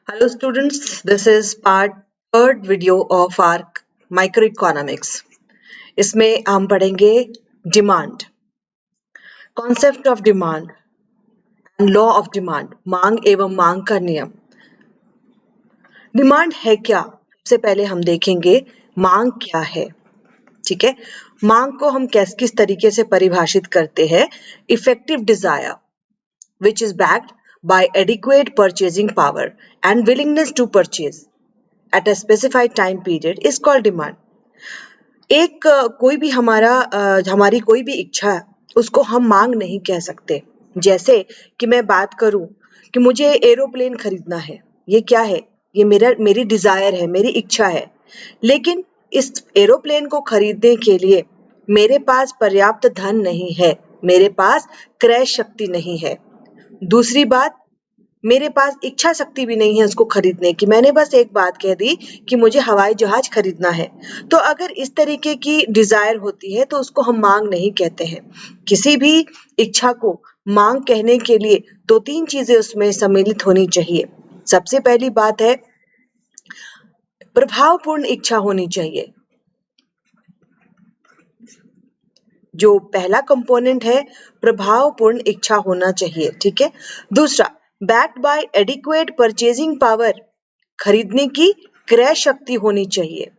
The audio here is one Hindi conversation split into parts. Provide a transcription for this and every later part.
Hello students, this is part third video of our microeconomics. इसमें हम पढ़ेंगे demand, concept of demand and law of demand, मांग एवं मांग का नियम। डिमांड है क्या? सबसे पहले हम देखेंगे मांग क्या है। ठीक है, मांग को हम किस तरीके से परिभाषित करते हैं? Effective desire which is backed by adequate purchasing power and willingness to purchase at a specified time period is called demand. एक कोई भी हमारी कोई भी इच्छा है, उसको हम मांग नहीं कह सकते। जैसे कि मैं बात करूं कि मुझे एरोप्लेन खरीदना है, ये क्या है? ये मेरी डिजायर है, मेरी इच्छा है। लेकिन इस एरोप्लेन को खरीदने के लिए मेरे पास पर्याप्त धन नहीं है, मेरे पास क्रय शक्ति नहीं है। दूसरी बात, मेरे पास इच्छा शक्ति भी नहीं है उसको खरीदने की। मैंने बस एक बात कह दी कि मुझे हवाई जहाज खरीदना है। तो अगर इस तरीके की डिजायर होती है तो उसको हम मांग नहीं कहते हैं। किसी भी इच्छा को मांग कहने के लिए दो तीन चीजें उसमें सम्मिलित होनी चाहिए। सबसे पहली बात है, प्रभावपूर्ण इच्छा होनी चाहिए। जो पहला कंपोनेंट है, प्रभावपूर्ण इच्छा होना चाहिए। ठीक है। दूसरा, backed by adequate purchasing power, खरीदने की क्रय शक्ति होनी चाहिए।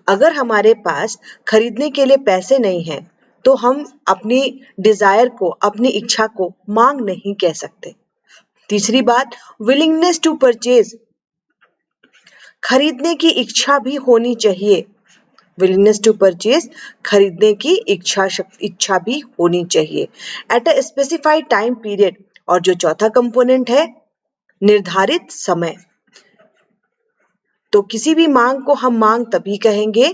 अगर हमारे पास खरीदने के लिए पैसे नहीं हैं, तो हम अपनी डिजायर को, अपनी इच्छा को मांग नहीं कह सकते। तीसरी बात, विलिंगनेस टू परचेज, खरीदने की इच्छा भी होनी चाहिए। विलिंगनेस टू परचेज, खरीदने की इच्छा भी होनी चाहिए at a specified time period. और जो चौथा कंपोनेंट है, निर्धारित समय। तो किसी भी मांग को हम मांग तभी कहेंगे,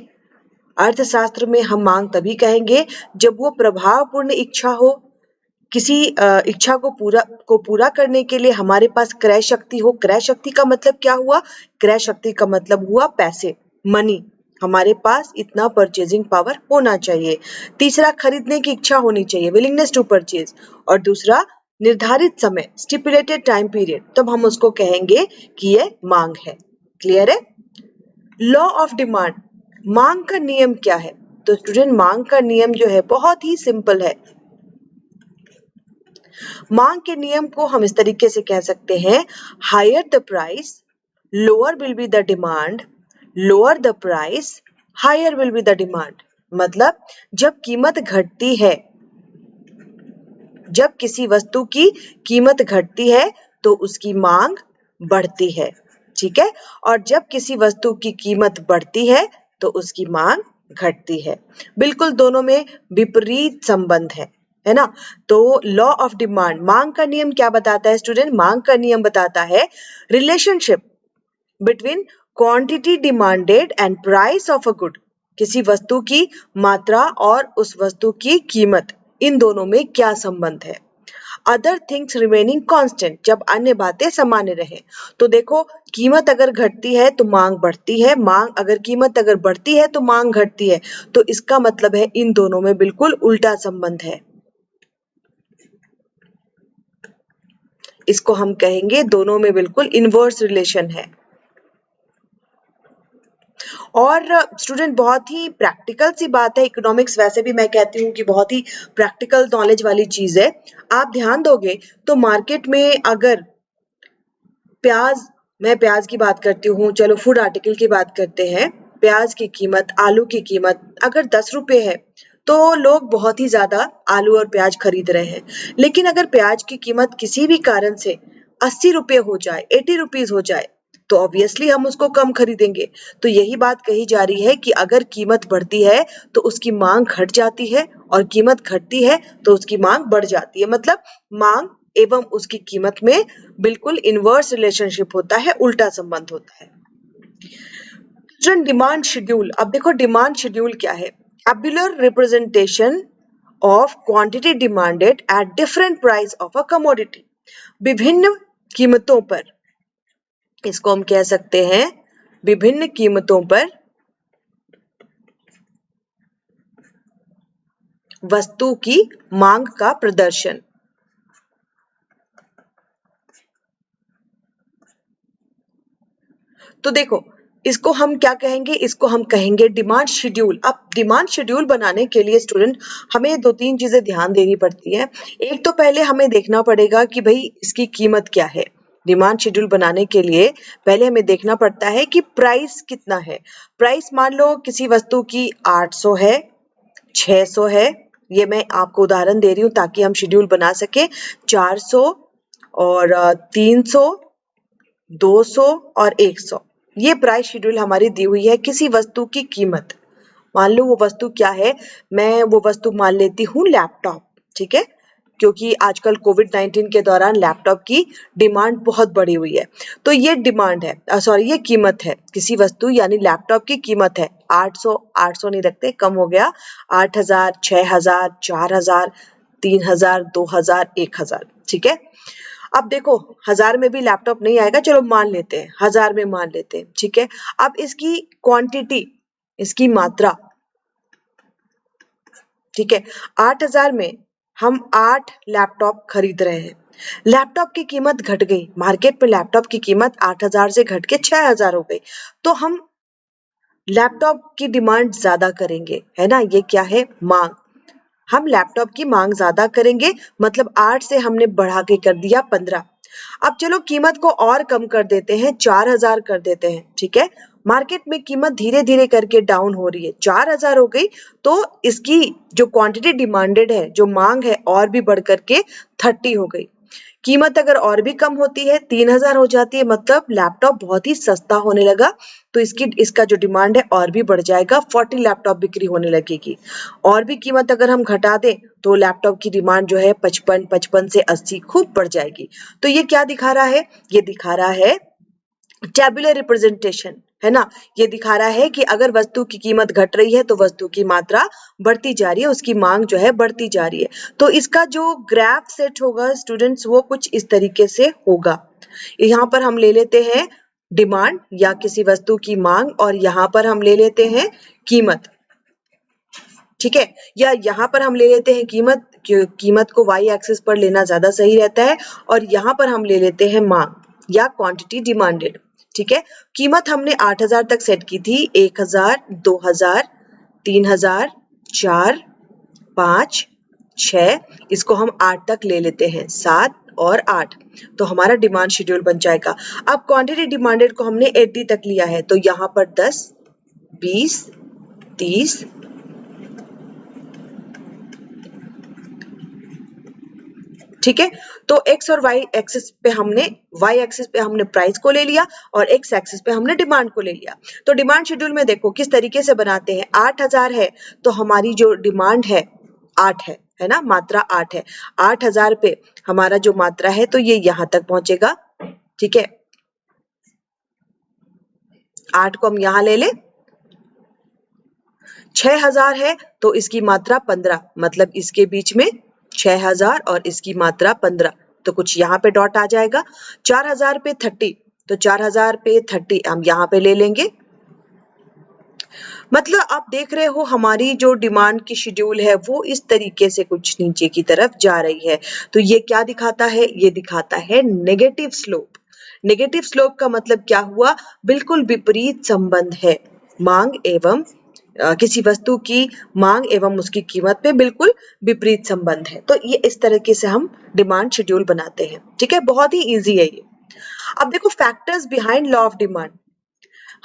अर्थशास्त्र में हम मांग तभी कहेंगे जब वो प्रभावपूर्ण इच्छा हो। किसी इच्छा को पूरा करने के लिए हमारे पास क्रय शक्ति हो। क्रय शक्ति का मतलब क्या हुआ? क्रय शक्ति का मतलब हुआ पैसे, मनी। हमारे पास इतना परचेजिंग पावर होना चाहिए। तीसरा, खरीदने की इच्छा होनी चाहिए, विलिंगनेस टू परचेज। और दूसरा, निर्धारित समय, स्टिपुलेटेड टाइम पीरियड। तब हम उसको कहेंगे कि ये मांग है। क्लियर है? लॉ ऑफ डिमांड, मांग का नियम क्या है? तो स्टूडेंट, मांग का नियम जो है बहुत ही सिंपल है। मांग के नियम को हम इस तरीके से कह सकते हैं, higher the price, lower will be the demand, lower the price, higher will be the demand. मतलब जब कीमत घटती है, जब किसी वस्तु की कीमत घटती है तो उसकी मांग बढ़ती है। ठीक है। और जब किसी वस्तु की कीमत बढ़ती है तो उसकी मांग घटती है। बिल्कुल दोनों में विपरीत संबंध है ना? तो लॉ ऑफ डिमांड, मांग का नियम क्या बताता है स्टूडेंट? मांग का नियम बताता है relationship between quantity demanded and price of a good. किसी वस्तु की मात्रा और उस वस्तु की कीमत, इन दोनों में क्या संबंध है? अदर थिंग्स रिमेनिंग कांस्टेंट, जब अन्य बातें सामान्य रहे। तो देखो, कीमत अगर घटती है तो मांग बढ़ती है, कीमत अगर बढ़ती है तो मांग घटती है। तो इसका मतलब है इन दोनों में बिल्कुल उल्टा संबंध है। इसको हम कहेंगे दोनों में बिल्कुल इनवर्स रिलेशन है। और स्टूडेंट, बहुत ही प्रैक्टिकल सी बात है। इकोनॉमिक्स वैसे भी मैं कहती हूँ कि बहुत ही प्रैक्टिकल नॉलेज वाली चीज है। आप ध्यान दोगे तो मार्केट में अगर मैं प्याज की बात करती हूँ, चलो फूड आर्टिकल की बात करते हैं। प्याज की कीमत, आलू की कीमत अगर 10 रुपए है तो लोग बहुत ही ज्यादा आलू और प्याज खरीद रहे हैं। लेकिन अगर प्याज की कीमत किसी भी कारण से 80 रुपए हो जाए, 80 रुपीज हो जाए, तो ऑब्वियसली हम उसको कम खरीदेंगे। तो यही बात कही जा रही है कि अगर कीमत बढ़ती है तो उसकी मांग घट जाती है, और कीमत घटती है तो उसकी मांग बढ़ जाती है। मतलब मांग एवं उसकी कीमत में बिल्कुल इनवर्स रिलेशनशिप होता है, उल्टा संबंध होता है। डिमांड शेड्यूल, अब देखो डिमांड शेड्यूल क्या है? Tabular representation of quantity demanded at different price of a commodity. विभिन्न कीमतों पर, इसको हम कह सकते हैं विभिन्न कीमतों पर वस्तु की मांग का प्रदर्शन। तो देखो इसको हम क्या कहेंगे, इसको हम कहेंगे डिमांड शेड्यूल। अब डिमांड शेड्यूल बनाने के लिए स्टूडेंट हमें 2-3 चीजें ध्यान देनी पड़ती है। एक तो पहले हमें देखना पड़ेगा कि भाई इसकी कीमत क्या है। डिमांड शेड्यूल बनाने के लिए पहले हमें देखना पड़ता है कि प्राइस कितना है। प्राइस मान लो किसी वस्तु की 800 है, 600 है, ये मैं आपको उदाहरण दे रही हूँ ताकि हम शेड्यूल बना सके। 400 और 300, 200 और 100, ये प्राइस शेड्यूल हमारी दी हुई है किसी वस्तु की कीमत। मान लो वो वस्तु क्या है, मैं वो वस्तु मान लेती हूँ लैपटॉप, ठीक है, क्योंकि आजकल कोविड-19 के दौरान लैपटॉप की डिमांड बहुत बढ़ी हुई है। तो ये डिमांड है, सॉरी ये कीमत है किसी वस्तु यानी लैपटॉप की कीमत है। 800 800 नहीं रखते, कम हो गया, 8000, 6000, 4000, 3000, 2000, 1000, ठीक है। अब देखो 1000 में भी लैपटॉप नहीं आएगा, चलो मान लेते हैं 1000 में मान लेते हैं, ठीक है। अब इसकी क्वांटिटी, इसकी मात्रा, ठीक है, 8000 में हम 8 लैपटॉप खरीद रहे हैं। लैपटॉप की कीमत घट गई, मार्केट में लैपटॉप की कीमत 8000 से घट के 6000 हो गई, तो हम लैपटॉप की डिमांड ज्यादा करेंगे, है ना। ये क्या है, मांग। हम लैपटॉप की मांग ज्यादा करेंगे, मतलब 8 से हमने बढ़ा के कर दिया 15। अब चलो कीमत को और कम कर देते हैं, 4000 कर देते हैं, ठीक है। मार्केट में कीमत धीरे धीरे करके डाउन हो रही है, 4000 हो गई, तो इसकी जो क्वांटिटी डिमांडेड है, जो मांग है, और भी बढ़ करके 30 हो गई। कीमत अगर और भी कम होती है, 3000 हो जाती है, मतलब लैपटॉप बहुत ही सस्ता होने लगा, तो इसका जो डिमांड है और भी बढ़ जाएगा, 40 लैपटॉप बिक्री होने लगेगी। और भी कीमत अगर हम घटा दें तो लैपटॉप की डिमांड जो है 55 से 80 खूब बढ़ जाएगी। तो ये क्या दिखा रहा है, ये दिखा रहा है टेबुलर रिप्रेजेंटेशन, है ना। ये दिखा रहा है कि अगर वस्तु की कीमत घट रही है तो वस्तु की मात्रा बढ़ती जा रही है, उसकी मांग जो है बढ़ती जा रही है। तो इसका जो ग्राफ सेट होगा स्टूडेंट्स, वो कुछ इस तरीके से होगा। यहाँ पर हम ले लेते हैं डिमांड या किसी वस्तु की मांग, और यहाँ पर हम ले लेते हैं कीमत, ठीक है, या यहाँ पर हम ले लेते हैं कीमत, कीमत को y एक्सिस पर लेना ज्यादा सही रहता है, और यहाँ पर हम ले लेते हैं मांग या क्वांटिटी डिमांडेड, ठीक है। कीमत हमने 8000 तक सेट की थी, 1000, 2000, 3000, 4, 5, 6, इसको हम 8 तक ले लेते हैं, 7 और 8, तो हमारा डिमांड शेड्यूल बन जाएगा। अब क्वांटिटी डिमांडेड को हमने 80 तक लिया है, तो यहाँ पर 10, 20, 30, ठीक है। तो x और y एक्सिस पे हमने प्राइस को ले लिया, और x एक्सिस पे हमने डिमांड को ले लिया। तो डिमांड शेड्यूल में देखो किस तरीके से बनाते हैं। 8000 है तो हमारी जो डिमांड है 8 है ना, मात्रा 8 है। 8000 पे हमारा जो मात्रा है तो ये यहां तक पहुंचेगा, ठीक है। 8 को हम यहां ले ले। 6000 है तो इसकी मात्रा 15, मतलब इसके बीच में 6000 और इसकी मात्रा 15, तो कुछ यहाँ पे डॉट आ जाएगा। 4000 पे 30, तो 4000 पे 30 हम यहाँ पे ले लेंगे। मतलब आप देख रहे हो हमारी जो डिमांड की शेड्यूल है वो इस तरीके से कुछ नीचे की तरफ जा रही है। तो ये क्या दिखाता है, ये दिखाता है नेगेटिव स्लोप। नेगेटिव स्लोप का मतलब क्या हुआ, बिल्कुल विपरीत संबंध है मांग एवं किसी वस्तु की मांग एवं उसकी कीमत पे बिल्कुल विपरीत संबंध है। तो ये इस तरीके से हम डिमांड शेड्यूल बनाते हैं, ठीक है, बहुत ही इजी है ये। अब देखो factors behind law of demand.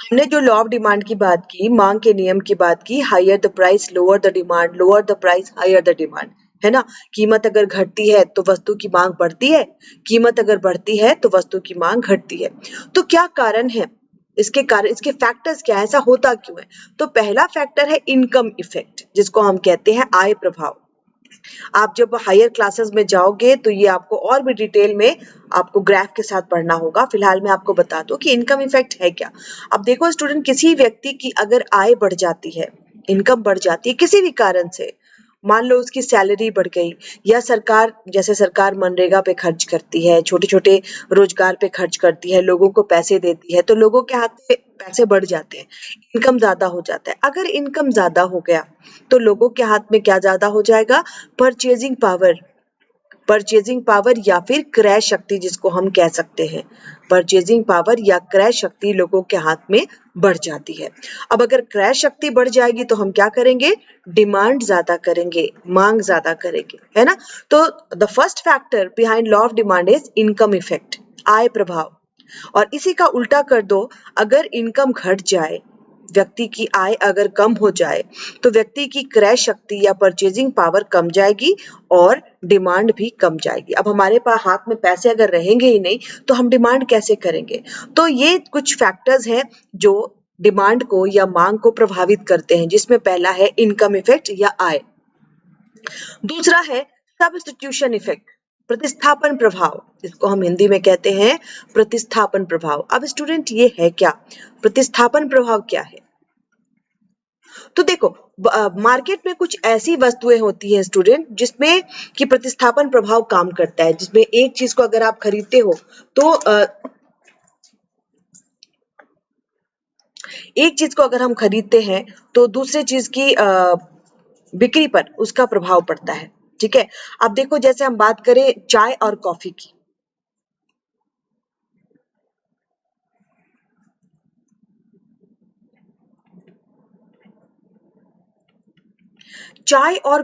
हमने जो लॉ ऑफ डिमांड की बात की, मांग के नियम की बात की, higher the price lower the demand, lower the price higher the demand, है ना। कीमत अगर घटती है तो वस्तु की मांग बढ़ती है, कीमत अगर बढ़ती है तो वस्तु की मांग घटती है। तो क्या कारण है, इसके कारण, इसके फैक्टर्स क्या है, ऐसा होता क्यों है। तो पहला फैक्टर है इनकम इफेक्ट, जिसको हम कहते हैं आय प्रभाव। आप जब हायर क्लासेस में जाओगे तो ये आपको और भी डिटेल में आपको ग्राफ के साथ पढ़ना होगा। फिलहाल मैं आपको बता दूं कि इनकम इफेक्ट है क्या। अब देखो स्टूडेंट, किसी व्यक्ति की अगर आय बढ़ जाती है, इनकम बढ़ जाती है किसी भी कारण से, मान लो उसकी सैलरी बढ़ गई, या सरकार, जैसे सरकार मनरेगा पे खर्च करती है, छोटे छोटे रोजगार पे खर्च करती है, लोगों को पैसे देती है, तो लोगों के हाथ में पैसे बढ़ जाते हैं, इनकम ज्यादा हो जाता है। अगर इनकम ज्यादा हो गया तो लोगों के हाथ में क्या ज्यादा हो जाएगा, परचेजिंग पावर, परचेजिंग पावर या फिर क्रय शक्ति जिसको हम कह सकते हैं, परचेजिंग पावर या क्रय शक्ति लोगों के हाथ में बढ़ जाती है। अब अगर क्रय शक्ति बढ़ जाएगी तो हम क्या करेंगे, डिमांड ज्यादा करेंगे, मांग ज्यादा करेंगे, है ना। तो the first factor behind law of demand is income effect, आय प्रभाव। और इसी का उल्टा कर दो, अगर इनकम घट जाए, व्यक्ति की आय अगर कम हो जाए, तो व्यक्ति की क्रय शक्ति या परचेजिंग पावर कम जाएगी और डिमांड भी कम जाएगी। अब हमारे पास हाथ में पैसे अगर रहेंगे ही नहीं तो हम डिमांड कैसे करेंगे। तो ये कुछ फैक्टर्स हैं जो डिमांड को या मांग को प्रभावित करते हैं, जिसमें पहला है इनकम इफेक्ट या आय। दूसरा है सब्स्टिट्यूशन इफेक्ट, प्रतिस्थापन प्रभाव, इसको हम हिंदी में कहते हैं प्रतिस्थापन प्रभाव। अब स्टूडेंट ये है क्या, प्रतिस्थापन प्रभाव क्या है। तो देखो मार्केट में कुछ ऐसी वस्तुएं होती हैं स्टूडेंट जिसमें कि प्रतिस्थापन प्रभाव काम करता है, जिसमें एक चीज को अगर आप खरीदते हो तो एक चीज को अगर हम खरीदते हैं तो दूसरे चीज की बिक्री पर उसका प्रभाव पड़ता है, ठीक है। अब देखो जैसे हम बात करें चाय और कॉफी की, चाय और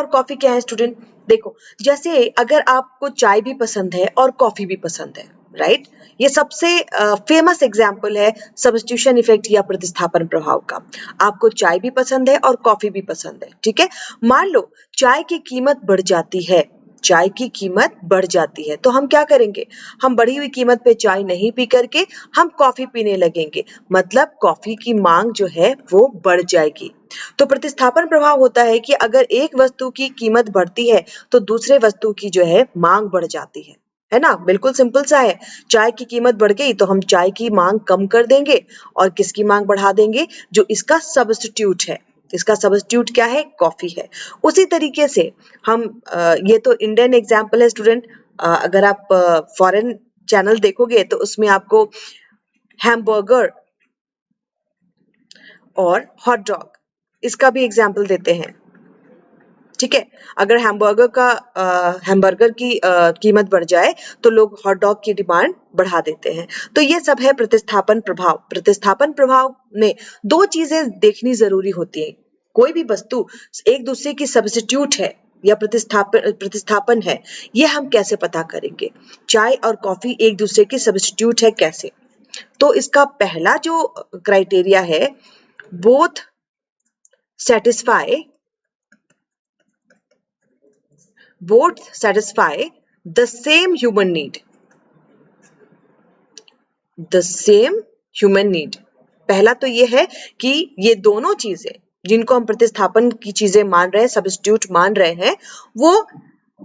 कॉफी क्या है स्टूडेंट। देखो जैसे अगर आपको चाय भी पसंद है और कॉफी भी पसंद है, राइट, ये सबसे फेमस एग्जाम्पल है सब्स्टिट्यूशन इफेक्ट या प्रतिस्थापन प्रभाव का। आपको चाय भी पसंद है और कॉफी भी पसंद है, ठीक है। मान लो चाय की कीमत बढ़ जाती है, चाय की कीमत बढ़ जाती है तो हम क्या करेंगे, हम बढ़ी हुई कीमत पे चाय नहीं पी करके हम कॉफी पीने लगेंगे, मतलब कॉफी की मांग जो है वो बढ़ जाएगी। तो प्रतिस्थापन प्रभाव होता है कि अगर एक वस्तु की कीमत बढ़ती है तो दूसरे वस्तु की जो है मांग बढ़ जाती है ना। बिल्कुल सिंपल सा है, चाय की कीमत बढ़ गई तो हम चाय की मांग कम कर देंगे और किसकी मांग बढ़ा देंगे, जो इसका सब्स्टिट्यूट है। इसका सब्स्टिट्यूट क्या है, कॉफी है। उसी तरीके से हम ये तो इंडियन एग्जाम्पल है स्टूडेंट, अगर आप फॉरेन चैनल देखोगे तो उसमें आपको हैमबर्गर और हॉट डॉग इसका भी एग्जाम्पल देते हैं, ठीक है। अगर हैमबर्गर की कीमत बढ़ जाए तो लोग हॉट डॉग की डिमांड बढ़ा देते हैं। तो ये सब है प्रतिस्थापन प्रभाव। प्रतिस्थापन प्रभाव में दो चीजें देखनी जरूरी होती है, कोई भी वस्तु एक दूसरे की सब्स्टिट्यूट है या प्रतिस्थापन है, ये हम कैसे पता करेंगे। चाय और कॉफी एक दूसरे की सब्स्टिट्यूट है कैसे, तो इसका पहला जो क्राइटेरिया है, both satisfy the same human need, पहला तो ये है कि ये दोनों चीजें जिनको हम प्रतिस्थापन की चीजें मान रहे हैं, सब्स्टिट्यूट मान रहे हैं, वो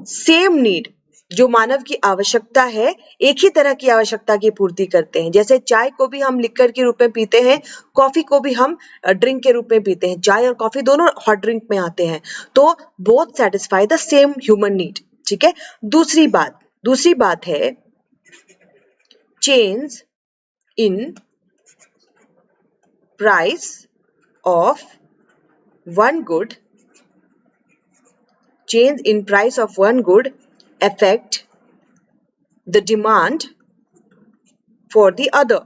सेम नीड, जो मानव की आवश्यकता है, एक ही तरह की आवश्यकता की पूर्ति करते हैं। जैसे चाय को भी हम लिक्विड के रूप में पीते हैं, कॉफी को भी हम ड्रिंक के रूप में पीते हैं, चाय और कॉफी दोनों हॉट ड्रिंक में आते हैं। तो both satisfy the same human need, ठीक है। दूसरी बात है change in price of one good, change in price of one good affect the demand for the other,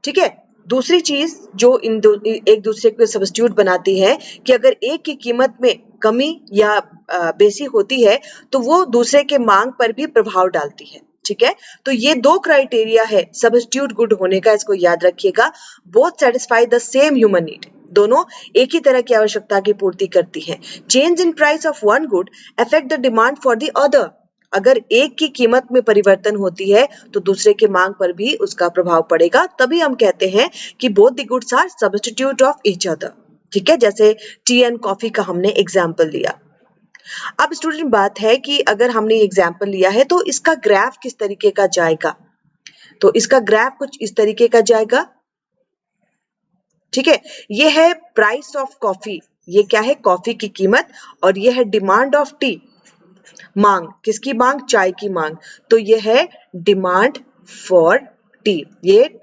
ठीक है। दूसरी चीज जो एक दूसरे को सब्स्टिट्यूट बनाती है कि अगर एक की कीमत में कमी या बेसी होती है तो वो दूसरे के मांग पर भी प्रभाव डालती है, ठीक है। तो ये दो क्राइटेरिया है सब्स्टिट्यूट गुड होने का, इसको याद रखिएगा। Both satisfy the same human need, दोनों एक ही तरह की आवश्यकता की पूर्ति करती हैं। Change in price of one good affect the demand for the other, अगर एक की कीमत में परिवर्तन होती है तो दूसरे के मांग पर भी उसका प्रभाव पड़ेगा, तभी हम कहते हैं कि both the goods are substitute of each other, ठीक है। जैसे टी एंड कॉफी का हमने एग्जाम्पल लिया। अब स्टूडेंट बात है कि अगर हमने एग्जाम्पल लिया है तो इसका ग्राफ किस तरीके का जाएगा, तो इसका ग्राफ कुछ इस तरीके का जाएगा, ठीक है। ये है प्राइस ऑफ कॉफी, ये क्या है, कॉफी की कीमत, और ये है डिमांड ऑफ टी, मांग, किसकी मांग, चाय की मांग, तो ये है डिमांड फॉर टी। ये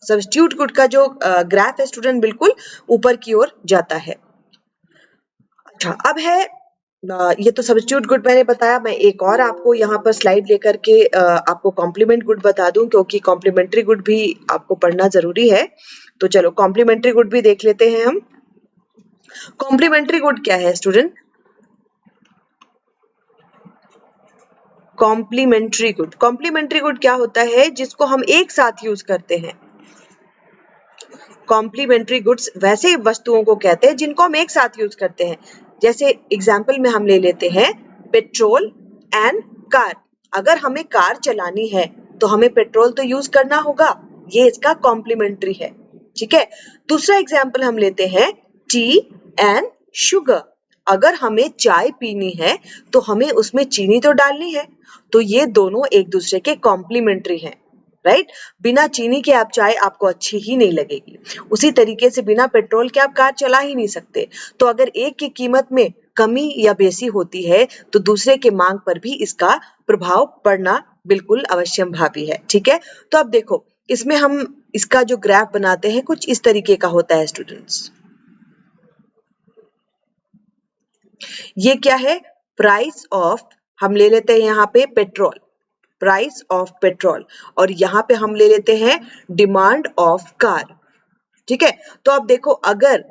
सब्स्टिट्यूट गुड का जो ग्राफ है स्टूडेंट बिल्कुल ऊपर की ओर जाता है। अच्छा, अब है ये तो सब्स्टिट्यूट गुड मैंने बताया। मैं एक और आपको यहाँ पर स्लाइड लेकर के आपको कॉम्प्लीमेंट गुड बता दूं, क्योंकि कॉम्प्लीमेंट्री गुड भी आपको पढ़ना जरूरी है। तो चलो कॉम्प्लीमेंट्री गुड भी देख लेते हैं हम। कॉम्प्लीमेंट्री गुड क्या है स्टूडेंट? कॉम्प्लीमेंट्री गुड क्या होता है? जिसको हम एक साथ यूज करते हैं। कॉम्प्लीमेंट्री गुड्स वैसे वस्तुओं को कहते हैं जिनको हम एक साथ यूज करते हैं। जैसे एग्जाम्पल में हम ले लेते हैं पेट्रोल एंड कार। अगर हमें कार चलानी है तो हमें पेट्रोल तो यूज करना होगा, ये इसका कॉम्प्लीमेंट्री है। ठीक है। दूसरा एग्जाम्पल हम लेते हैं टी एंड शुगर। अगर हमें चाय पीनी है तो हमें उसमें चीनी तो डालनी है, तो ये दोनों एक दूसरे के कॉम्प्लीमेंट्री हैं, राइट। बिना चीनी के आप चाय आपको अच्छी ही नहीं लगेगी। उसी तरीके से बिना पेट्रोल के आप कार चला ही नहीं सकते। तो अगर एक की कीमत में कमी या बेसी होती है तो दूसरे के मांग पर भी इसका प्रभाव पड़ना बिल्कुल अवश्यंभावी है। ठीक है। तो अब देखो इसमें हम इसका जो ग्राफ बनाते हैं कुछ इस तरीके का होता है स्टूडेंट्स। ये क्या है? प्राइस ऑफ, हम ले लेते हैं यहाँ पे पेट्रोल, प्राइस ऑफ पेट्रोल, और यहाँ पे हम ले लेते हैं डिमांड ऑफ कार। ठीक है। तो अब देखो अगर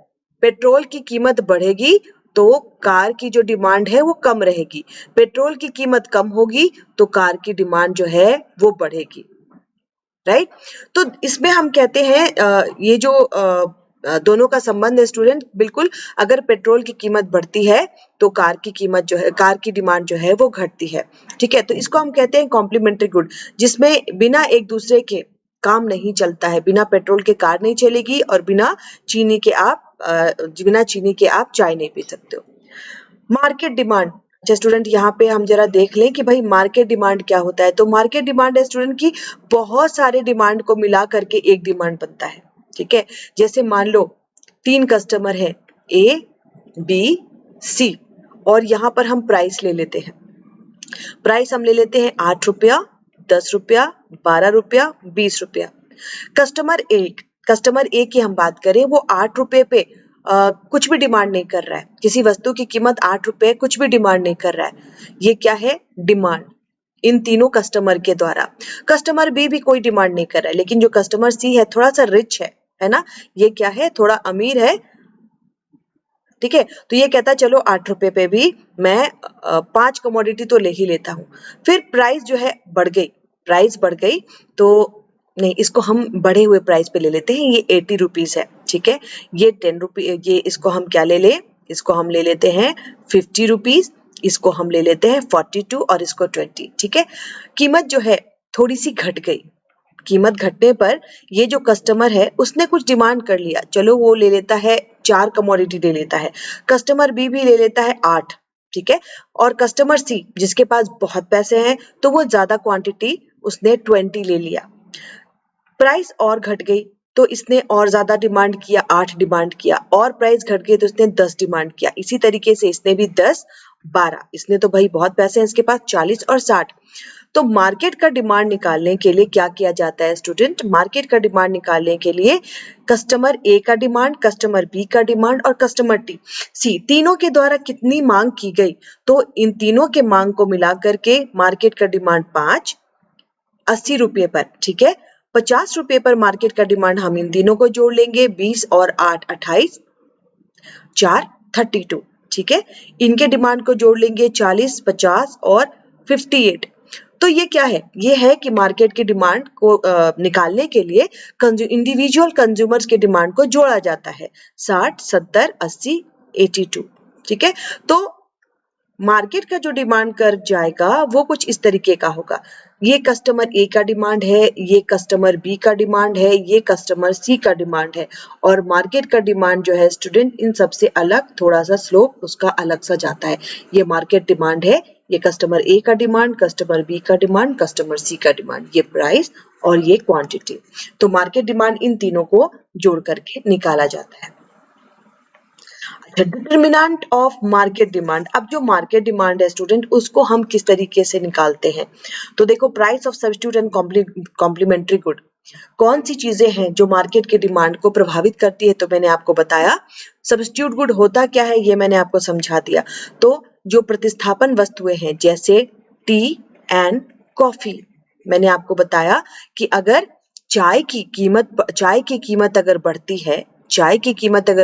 पेट्रोल की कीमत बढ़ेगी तो कार की जो डिमांड है वो कम रहेगी, पेट्रोल की कीमत कम होगी तो कार की डिमांड जो है वो बढ़ेगी, राइट। तो इसमें हम कहते हैं ये जो दोनों का संबंध है स्टूडेंट, बिल्कुल अगर पेट्रोल की कीमत बढ़ती है तो कार की कीमत जो है, कार की डिमांड जो है वो घटती है। ठीक है। तो इसको हम कहते हैं कॉम्प्लीमेंट्री गुड, जिसमें बिना एक दूसरे के काम नहीं चलता है। बिना पेट्रोल के कार नहीं चलेगी और बिना चीनी के आप चाय नहीं पी सकते हो। Market demand. अच्छा स्टूडेंट, यहाँ पे हम जरा देख लें कि भाई मार्केट डिमांड क्या होता है। तो मार्केट डिमांड है स्टूडेंट की बहुत सारे डिमांड को मिला करके एक डिमांड बनता है। ठीक है। जैसे मान लो 3 कस्टमर है ए बी सी, और यहाँ पर हम प्राइस ले लेते हैं। प्राइस हम ले लेते हैं 8 रुपया, 10 रुपया, 12 रुपया, 20 रुपया। कस्टमर ए की हम बात करें, वो 8 रुपए पे कुछ भी डिमांड नहीं कर रहा है। किसी वस्तु की कीमत 8 रुपए, कुछ भी डिमांड नहीं कर रहा है। ये क्या है? डिमांड इन तीनों कस्टमर के द्वारा। कस्टमर बी भी कोई डिमांड नहीं कर रहा है, लेकिन जो कस्टमर सी है थोड़ा सा रिच है ना, ये क्या है? थोड़ा अमीर है। ठीक है। तो ये कहता है चलो 8 रुपए पे भी मैं 5 कमोडिटी तो ले ही लेता हूँ। फिर प्राइस जो है बढ़ गई, प्राइस बढ़ गई तो नहीं, इसको हम बढ़े हुए प्राइस पे ले लेते हैं। ये 80 रुपीज है। ठीक है। ये 10 रुपीज, ये इसको हम क्या ले लें? इसको हम ले लेते हैं 50 रुपीज, इसको हम ले लेते हैं 42 और इसको 20। ठीक है। कीमत जो है थोड़ी सी घट गई। कीमत घटने पर ये जो कस्टमर है उसने कुछ डिमांड कर लिया, चलो वो ले लेता है 4 कमोडिटी ले लेता है। कस्टमर बी भी ले लेता है 8। ठीक है। और कस्टमर सी जिसके पास बहुत पैसे हैं तो वो ज्यादा क्वांटिटी, उसने 20 ले लिया। प्राइस और घट गई तो इसने और ज्यादा डिमांड किया, 8 डिमांड किया, और प्राइस घट गई तो इसने 10 डिमांड किया। इसी तरीके से इसने भी 10, 12, इसने तो भाई बहुत पैसे हैं इसके पास, 40 और 60। तो मार्केट का डिमांड निकालने के लिए क्या किया जाता है स्टूडेंट? मार्केट का डिमांड निकालने के लिए कस्टमर ए का डिमांड, कस्टमर बी का डिमांड और कस्टमर टी सी तीनों के द्वारा कितनी मांग की गई, तो इन तीनों के मांग को मिलाकर के मार्केट का डिमांड 5, 80 रुपये पर। ठीक है। 50 रुपये पर मार्केट का डिमांड हम इन तीनों को जोड़ लेंगे, 20 और 8 28, 4 32। ठीक है। इनके डिमांड को जोड़ लेंगे 40, 50 और 58। तो ये क्या है? ये है कि मार्केट की डिमांड को निकालने के लिए इंडिविजुअल कंज्यूमर्स के डिमांड को जोड़ा जाता है। 60, 70, 80, 82। ठीक है। तो मार्केट का जो डिमांड कर जाएगा वो कुछ इस तरीके का होगा। ये कस्टमर ए का डिमांड है, ये कस्टमर बी का डिमांड है, ये कस्टमर सी का डिमांड है, और मार्केट का डिमांड जो है स्टूडेंट इन सबसे अलग, थोड़ा सा स्लोप उसका अलग सा जाता है। ये मार्केट डिमांड है, ये कस्टमर ए का डिमांड, कस्टमर बी का डिमांड, कस्टमर सी का डिमांड, ये प्राइस और ये क्वांटिटी। तो मार्केट डिमांड इन तीनों को जोड़ करके निकाला जाता है। Determinant of market demand. अब जो मार्केट डिमांड है स्टूडेंट, उसको हम किस तरीके से निकालते हैं? तो देखो price of substitute and complementary good, कौन सी चीजें हैं जो मार्केट की डिमांड को प्रभावित करती है, तो मैंने आपको बताया। सब्स्टिट्यूट गुड होता क्या है ये मैंने आपको समझा दिया। तो जो प्रतिस्थापन वस्तुएं हैं जैसे टी एंड कॉफी, मैंने आपको बताया कि अगर चाय की कीमत अगर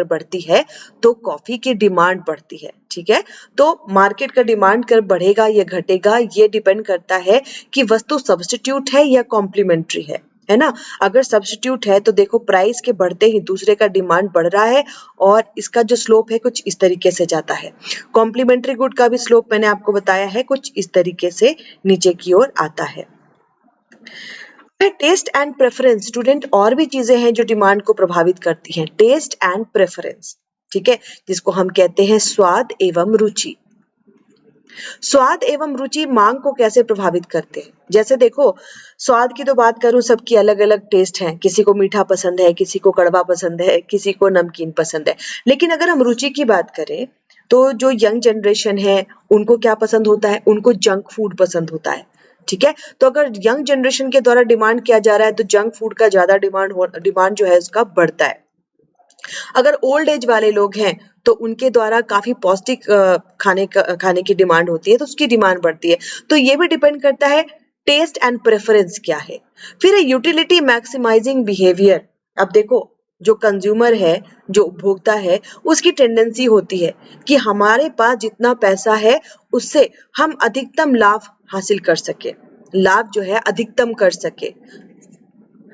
बढ़ती है, तो कॉफी की डिमांड बढ़ती है। ठीक है, तो मार्केट का डिमांड कर बढ़ेगा या घटेगा ये डिपेंड करता है कि वस्तु सब्स्टिट्यूट है या कॉम्प्लीमेंट्री है ना। अगर सब्स्टिट्यूट है तो देखो प्राइस के बढ़ते ही दूसरे का डिमांड बढ़ रहा है और इसका जो स्लोप है कुछ इस तरीके से जाता है। कॉम्प्लीमेंट्री गुड का भी स्लोप मैंने आपको बताया है, कुछ इस तरीके से नीचे की ओर आता है। टेस्ट एंड प्रेफरेंस स्टूडेंट, और भी चीजें हैं जो डिमांड को प्रभावित करती हैं। टेस्ट एंड प्रेफरेंस, ठीक है, जिसको हम कहते हैं स्वाद एवं रुचि। स्वाद एवं रुचि मांग को कैसे प्रभावित करते हैं? जैसे देखो, स्वाद की तो बात करूं, सबकी अलग अलग टेस्ट है, किसी को मीठा पसंद है, किसी को कड़वा पसंद है, किसी को नमकीन पसंद है। लेकिन अगर हम रुचि की बात करें तो जो यंग जनरेशन है उनको क्या पसंद होता है? उनको जंक फूड पसंद होता है। ठीक है, तो अगर यंग जनरेशन के द्वारा डिमांड किया जा रहा है तो जंक फूड का ज्यादा डिमांड जो है उसका बढ़ता है। अगर ओल्ड एज वाले लोग हैं तो उनके द्वारा काफी पौष्टिक खाने की डिमांड होती है, तो उसकी डिमांड बढ़ती है। तो ये भी डिपेंड करता है टेस्ट एंड प्रेफरेंस क्या है। फिर यूटिलिटी मैक्सिमाइजिंग बिहेवियर। अब देखो, जो कंज्यूमर है, जो उपभोक्ता है, उसकी टेंडेंसी होती है कि हमारे पास जितना पैसा है उससे हम अधिकतम लाभ हासिल कर सके, लाभ जो है अधिकतम कर सके।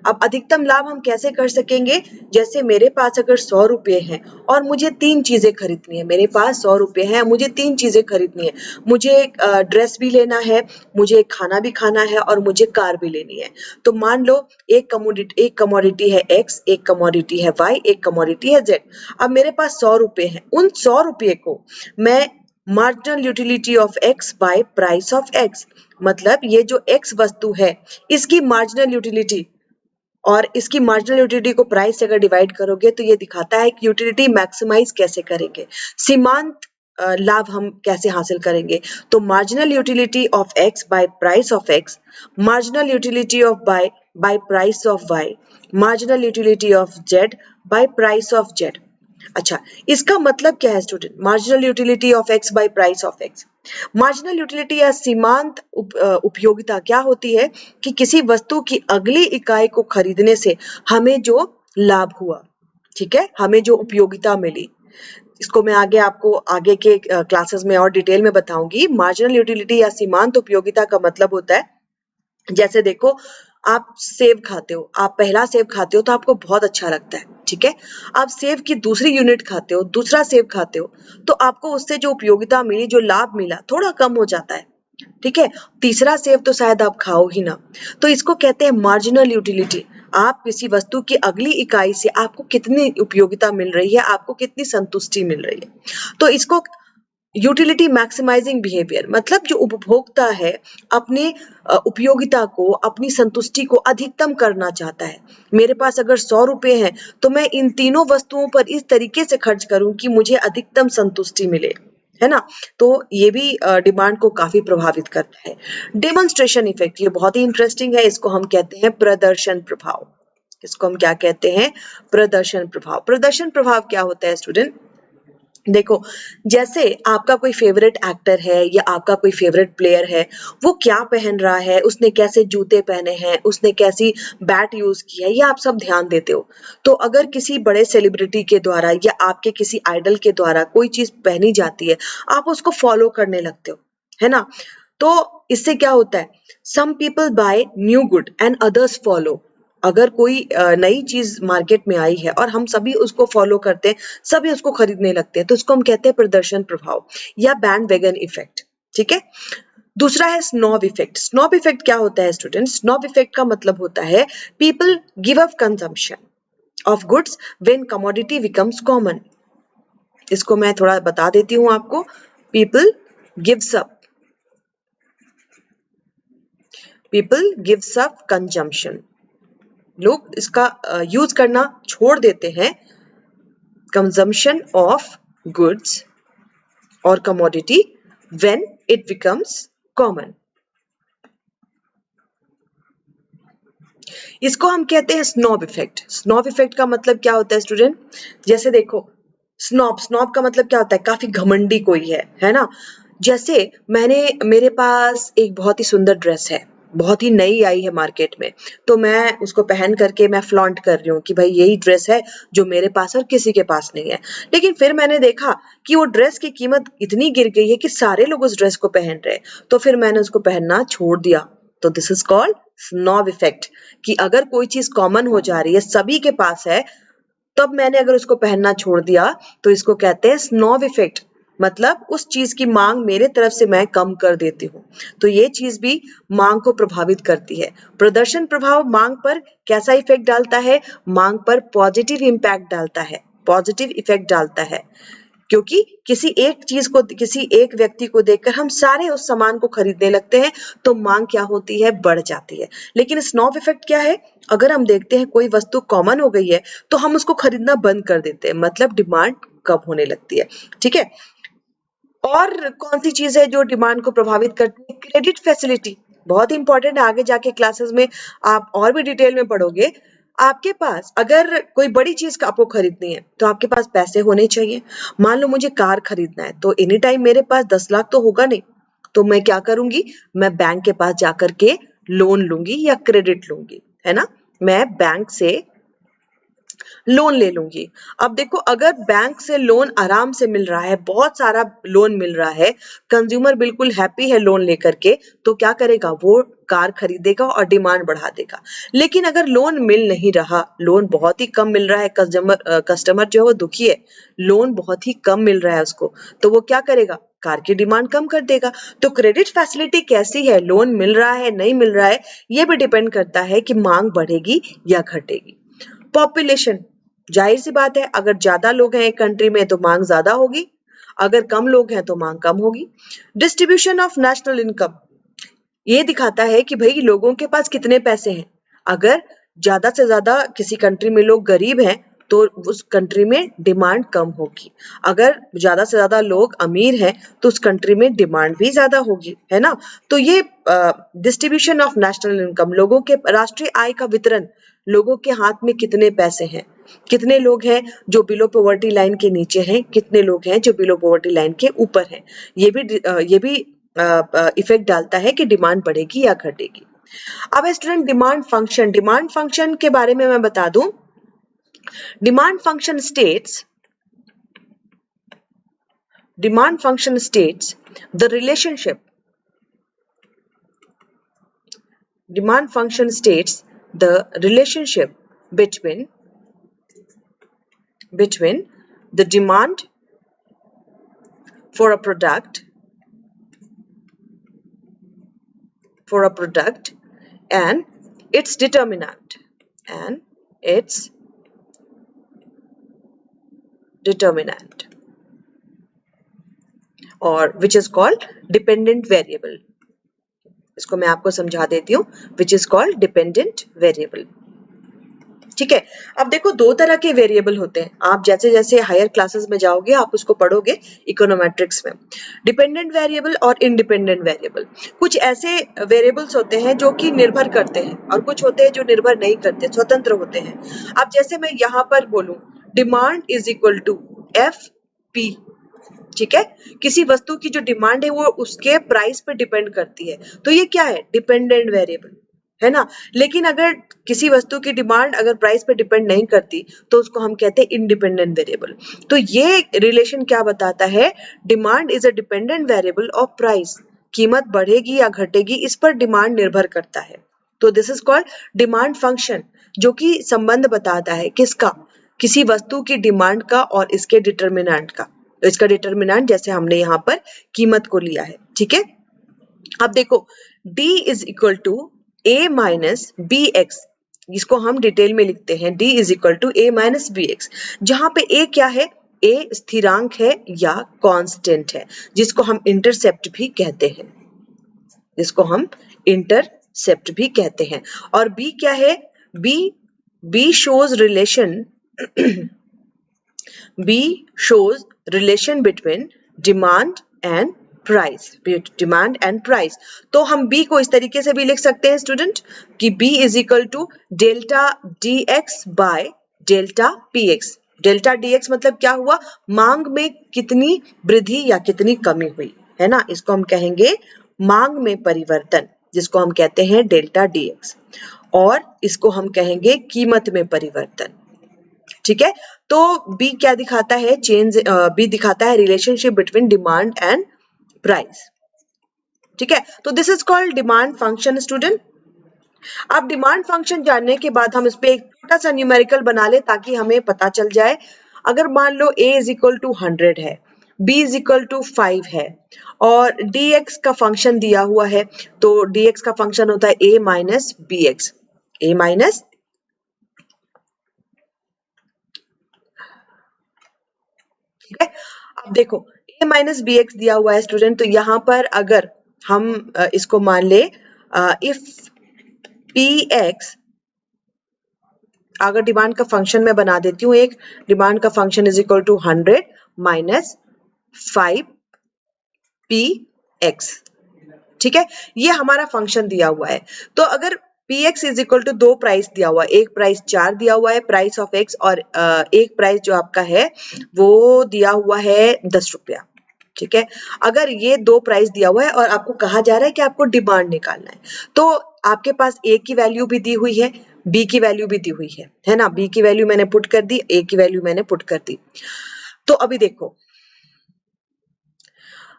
अब अधिकतम लाभ हम कैसे कर सकेंगे? जैसे मेरे पास अगर 100 रुपए हैं और मुझे 3 चीजें खरीदनी है, मेरे पास 100 रुपए हैं, मुझे 3 चीजें खरीदनी है, मुझे एक ड्रेस भी लेना है, मुझे खाना भी खाना है और मुझे कार भी लेनी है। तो मान लो एक कमोडिटी है X, एक कमोडिटी है Y, एक कमोडिटी है Z। अब मेरे पास 100 रुपए हैं, उन 100 रुपए को मैं marginal utility of X by price of X, मतलब ये जो X वस्तु है इसकी मार्जिनल यूटिलिटी और इसकी मार्जिनल यूटिलिटी को प्राइस से अगर डिवाइड करोगे तो ये दिखाता है कि यूटिलिटी मैक्सिमाइज कैसे करेंगे, सीमांत लाभ हम कैसे हासिल करेंगे। तो marginal utility of x by price of x, marginal utility of by price of y, marginal utility of z by price of z. अच्छा, इसका मतलब क्या है student? Marginal utility of x by price of x, marginal utility या सीमांत उपयोगिता क्या होती है कि किसी वस्तु की अगली इकाई को खरीदने से हमें जो लाभ हुआ, ठीक है, हमें जो उपयोगिता मिली, इसको मैं आगे के क्लासेस में और डिटेल में बताऊंगी। मार्जिनल यूटिलिटी या सीमांत उपयोगिता का मतलब होता है, जैसे देखो, आप सेब खाते हो, आप पहला सेब खाते हो तो आपको बहुत अच्छा लगता है, ठीक है। आप सेब की दूसरी यूनिट खाते हो, दूसरा सेब खाते हो, तो आपको उससे जो उपयोगिता मिली, जो लाभ मिला, थोड़ा कम हो जाता है, ठीक है। तीसरा सेब तो शायद आप खाओ ही ना। तो इसको कहते हैं मार्जिनल यूटिलिटी। आप किसी वस्तु की अगली इकाई से आपको कितनी उपयोगिता मिल रही है, आपको कितनी संतुष्टि मिल रही है। तो इसको यूटिलिटी मैक्सिमाइजिंग बिहेवियर, मतलब जो उपभोक्ता है अपनी उपयोगिता को, अपनी संतुष्टि को अधिकतम करना चाहता है। मेरे पास अगर 100 रुपए हैं तो मैं इन तीनों वस्तुओं पर इस तरीके से खर्च करूं कि मुझे अधिकतम संतुष्टि मिले, है ना। तो ये भी डिमांड को काफी प्रभावित करता है। डेमोन्स्ट्रेशन इफेक्ट, ये बहुत ही इंटरेस्टिंग है, इसको हम कहते हैं प्रदर्शन प्रभाव। इसको हम क्या कहते हैं? प्रदर्शन प्रभाव। प्रदर्शन प्रभाव क्या होता है स्टूडेंट? देखो, जैसे आपका कोई फेवरेट एक्टर है या आपका कोई फेवरेट प्लेयर है, वो क्या पहन रहा है, उसने कैसे जूते पहने हैं, उसने कैसी बैट यूज की है, ये आप सब ध्यान देते हो। तो अगर किसी बड़े सेलिब्रिटी के द्वारा या आपके किसी आइडल के द्वारा कोई चीज पहनी जाती है, आप उसको फॉलो करने लगते हो, है ना। तो इससे क्या होता है? Some people buy new good and others follow. अगर कोई नई चीज मार्केट में आई है और हम सभी उसको फॉलो करते हैं, सभी उसको खरीदने लगते हैं, तो इसको हम कहते हैं प्रदर्शन प्रभाव या बैंड वैगन इफेक्ट, ठीक है। दूसरा है स्नॉब इफेक्ट। स्नॉब इफेक्ट क्या होता है स्टूडेंट? स्नॉब इफेक्ट का मतलब होता है people give up consumption of goods when commodity becomes common. इसको मैं थोड़ा बता देती हूँ आपको। पीपल गिव्स अप कंजम्पशन, लोग इसका यूज करना छोड़ देते हैं। कंजम्पशन ऑफ गुड्स और commodity when it becomes common. इसको हम कहते हैं स्नॉब इफेक्ट। स्नॉब इफेक्ट का मतलब क्या होता है स्टूडेंट? जैसे देखो, स्नॉब का मतलब क्या होता है? काफी घमंडी कोई है ना? जैसे मेरे पास एक बहुत ही सुंदर ड्रेस है, बहुत ही नई आई है मार्केट में, तो मैं उसको पहन करके मैं फ्लॉन्ट कर रही हूँ कि भाई यही ड्रेस है जो मेरे पास और किसी के पास नहीं है। लेकिन फिर मैंने देखा कि वो ड्रेस की कीमत इतनी गिर गई है कि सारे लोग उस ड्रेस को पहन रहे हैं, तो फिर मैंने उसको पहनना छोड़ दिया। तो this is called snob effect, कि अगर कोई चीज कॉमन हो जा रही है, सभी के पास है, तब मैंने अगर उसको पहनना छोड़ दिया, तो इसको कहते हैं स्नॉब इफेक्ट। मतलब उस चीज की मांग मेरे तरफ से मैं कम कर देती हूँ, तो ये चीज भी मांग को प्रभावित करती है। प्रदर्शन प्रभाव मांग पर कैसा इफेक्ट डालता है? मांग पर पॉजिटिव इम्पैक्ट डालता है, पॉजिटिव इफेक्ट डालता है, क्योंकि किसी एक व्यक्ति को देखकर हम सारे उस सामान को खरीदने लगते हैं, तो मांग क्या होती है? बढ़ जाती है। लेकिन स्नॉब इफेक्ट क्या है? अगर हम देखते हैं कोई वस्तु कॉमन हो गई है, तो हम उसको खरीदना बंद कर देते हैं, मतलब डिमांड कम होने लगती है। ठीक है। और कौन सी चीज है जो डिमांड को प्रभावित करती है? क्रेडिट फैसिलिटी, बहुत इंपॉर्टेंट है। आगे जाके क्लासेस में आप और भी डिटेल में पढ़ोगे। आपके पास अगर कोई बड़ी चीज आपको खरीदनी है, तो आपके पास पैसे होने चाहिए। मान लो मुझे कार खरीदना है, तो एनी टाइम मेरे पास 10 लाख तो होगा नहीं, तो मैं क्या करूंगी? मैं बैंक के पास जाकर के लोन लूंगी या क्रेडिट लूंगी, है ना? मैं बैंक से लोन ले लूंगी। अब देखो, अगर बैंक से लोन आराम से मिल रहा है, बहुत सारा लोन मिल रहा है, कंज्यूमर बिल्कुल हैप्पी है लोन लेकर के, तो क्या करेगा? वो कार खरीदेगा और डिमांड बढ़ा देगा। लेकिन अगर लोन मिल नहीं रहा, लोन बहुत ही कम मिल रहा है, कस्टमर जो है वो दुखी है, लोन बहुत ही कम मिल रहा है उसको, तो वो क्या करेगा? कार की डिमांड कम कर देगा। तो क्रेडिट फैसिलिटी कैसी है, लोन मिल रहा है नहीं मिल रहा है, ये भी डिपेंड करता है कि मांग बढ़ेगी या घटेगी। पॉपुलेशन, जाहिर सी बात है, अगर ज्यादा लोग हैं एक कंट्री में तो मांग ज्यादा होगी, अगर कम लोग हैं तो मांग कम होगी। डिस्ट्रीब्यूशन ऑफ नेशनल इनकम, ये दिखाता है कि भाई लोगों के पास कितने पैसे हैं। अगर ज्यादा से ज्यादा किसी कंट्री में लोग गरीब हैं, तो उस कंट्री में डिमांड कम होगी। अगर ज्यादा से ज्यादा लोग अमीर हैं, तो उस कंट्री में डिमांड भी ज्यादा होगी, है ना? तो ये डिस्ट्रीब्यूशन ऑफ नेशनल इनकम, लोगों के राष्ट्रीय आय का वितरण, लोगों के हाथ में कितने पैसे हैं, कितने लोग हैं जो बिलो पॉवर्टी लाइन के नीचे हैं, कितने लोग हैं जो बिलो पॉवर्टी लाइन के ऊपर हैं, ये भी इफेक्ट डालता है कि डिमांड बढ़ेगी या घटेगी। अब स्टूडेंट, डिमांड फंक्शन के बारे में मैं बता दूं। Demand function states the relationship demand function states the relationship between the demand for a product and its determinant or which is called dependent variable। इसको मैं आपको समझा देती हूँ, which is called dependent variable। ठीक है। अब देखो, दो तरह के वेरिएबल होते हैं। आप जैसे जैसे हायर क्लासेस में जाओगे आप उसको पढ़ोगे इकोनोमेट्रिक्स में। डिपेंडेंट वेरिएबल और इंडिपेंडेंट वेरिएबल। कुछ ऐसे वेरिएबल्स होते हैं जो कि निर्भर करते हैं, और कुछ होते हैं जो निर्भर नहीं करते, स्वतंत्र होते हैं। अब जैसे मैं यहाँ पर बोलूं, demand is equal to f p. ठीक है, किसी वस्तु की जो डिमांड है वो उसके प्राइस पे डिपेंड करती है, तो ये क्या है? डिपेंडेंट वेरिएबल, है ना? लेकिन अगर किसी वस्तु की डिमांड अगर प्राइस पे डिपेंड नहीं करती, तो उसको हम कहते हैं इंडिपेंडेंट वेरिएबल। तो ये रिलेशन क्या बताता है? Demand is a dependent variable of price. कीमत बढ़ेगी या घटेगी, इस पर डिमांड निर्भर करता है। तो this is called demand function, जो कि संबंध बताता है किसका? किसी वस्तु की डिमांड का और इसके डिटर्मिनेंट का। तो इसका डिटर्मिनेंट जैसे हमने यहाँ पर कीमत को लिया है। ठीक है। अब देखो, D is equal to A minus b x, इसको हम डिटेल में लिखते हैं। D is equal to A minus b x, जहां पे A क्या है? A स्थिरांक है या कांस्टेंट है, जिसको हम इंटरसेप्ट भी कहते हैं, और B क्या है? B shows relation between demand and price, demand and price. तो हम बी को इस तरीके से भी लिख सकते हैं स्टूडेंट कि b is equal to delta d x by delta p x. Delta d x मतलब क्या हुआ, मांग में कितनी वृद्धि या कितनी कमी हुई, है ना, इसको हम कहेंगे मांग में परिवर्तन, जिसको हम कहते हैं डेल्टा डी एक्स, और इसको हम कहेंगे कीमत में परिवर्तन। ठीक है, तो बी क्या दिखाता है, चेंज, बी दिखाता है relationship between demand and price. ठीक है, तो this is called demand function student. अब डिमांड फंक्शन जानने के बाद हम इस पे एक छोटा सा न्यूमेरिकल बना ले ताकि हमें पता चल जाए। अगर मान लो a इज इक्वल टू 100 है, b इज इक्वल टू 5 है और dx का फंक्शन दिया हुआ है, तो dx का फंक्शन होता है a minus b x, a minus, ठीक है। अब देखो a माइनस बी एक्स दिया हुआ है स्टूडेंट, तो यहाँ पर अगर हम इसको मान ले इफ px, अगर डिमांड का फंक्शन मैं बना देती हूँ, एक डिमांड का function is equal to 100 minus 5 px, ठीक है, ये हमारा फंक्शन दिया हुआ है। तो अगर px इज इक्वल टू दो प्राइस दिया हुआ है, एक प्राइस 4 दिया हुआ है प्राइस ऑफ x, और एक प्राइस जो आपका है वो दिया हुआ है 10 रुपया, ठीक है। अगर ये दो प्राइस दिया हुआ है और आपको कहा जा रहा है कि आपको डिमांड निकालना है, तो आपके पास a की वैल्यू भी दी हुई है, b की वैल्यू भी दी हुई है ना, b की वैल्यू मैंने पुट कर दी, a की वैल्यू मैंने पुट कर दी। तो अभी देखो,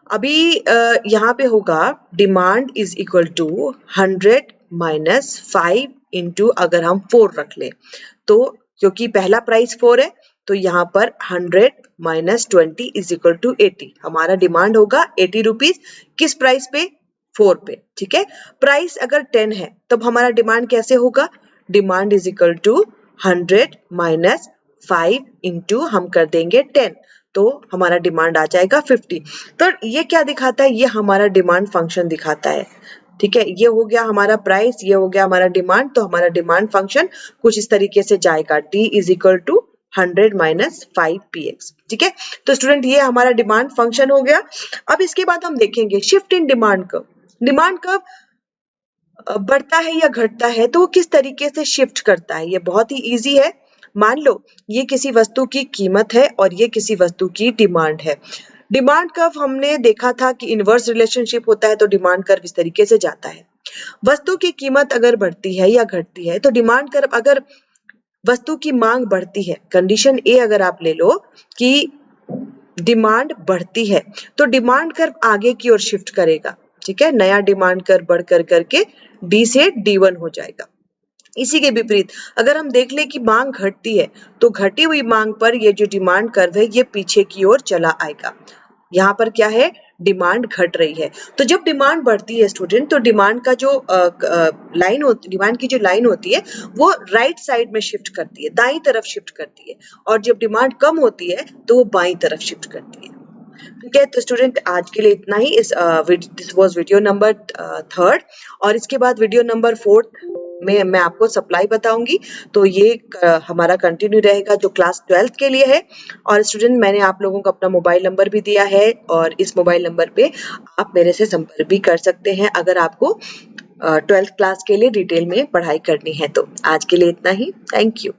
अभी यहाँ पे होगा demand is equal to 100 minus 5 into, अगर हम 4 रख ले तो, क्योंकि पहला प्राइस 4 है, तो यहाँ पर 100 माइनस 20 इज इक्वल टू 80, हमारा डिमांड होगा 80 रुपीज, किस प्राइस पे, 4 पे, ठीक है। प्राइस अगर 10 है तब हमारा डिमांड कैसे होगा, demand is equal to 100 minus 5 into हम कर देंगे 10, तो हमारा डिमांड आ जाएगा 50। तो ये क्या दिखाता है, ये हमारा डिमांड फंक्शन दिखाता है, ठीक है। ये हो गया हमारा प्राइस, ये हो गया हमारा डिमांड, तो हमारा डिमांड फंक्शन कुछ इस तरीके से जाएगा, d is equal to 100 minus 5 px, ठीक है। तो स्टूडेंट ये हमारा डिमांड फंक्शन हो गया। अब इसके बाद हम देखेंगे shift in demand curve. Demand curve बढ़ता है या घटता है तो वो किस तरीके से शिफ्ट करता है, ये बहुत ही इजी है। मान लो ये किसी वस्तु की कीमत है और ये किसी वस्तु की डिमांड है। डिमांड कर्व हमने देखा था कि इनवर्स रिलेशनशिप होता है, तो डिमांड कर्व इस तरीके से जाता है। वस्तु की कीमत अगर बढ़ती है या घटती है तो डिमांड कर्व, अगर वस्तु की मांग बढ़ती है, कंडीशन ए अगर आप ले लो कि डिमांड बढ़ती है, तो डिमांड कर्व आगे की ओर शिफ्ट करेगा, ठीक है, नया डिमांड कर्व बढ़ कर करके डी से D1 हो जाएगा। इसी के विपरीत अगर हम देख ले कि मांग घटती है, तो घटी हुई मांग पर ये जो डिमांड कर्व है ये पीछे की ओर चला आएगा। यहाँ पर क्या है, डिमांड घट रही है। तो जब डिमांड बढ़ती है स्टूडेंट, तो डिमांड का जो लाइन होती, डिमांड की जो लाइन होती है वो राइट साइड में शिफ्ट करती है, दाईं तरफ शिफ्ट करती है, और जब डिमांड कम होती है तो वो बाईं तरफ शिफ्ट करती है। ठीक है, तो स्टूडेंट आज के लिए इतना ही। दिस वाज वीडियो नंबर 3, और इसके बाद वीडियो नंबर 4 में मैं आपको सप्लाई बताऊंगी, तो ये हमारा कंटिन्यू रहेगा जो क्लास 12th के लिए है। और स्टूडेंट मैंने आप लोगों को अपना मोबाइल नंबर भी दिया है, और इस मोबाइल नंबर पे आप मेरे से संपर्क भी कर सकते हैं अगर आपको 12th क्लास के लिए डिटेल में पढ़ाई करनी है। तो आज के लिए इतना ही, थैंक यू।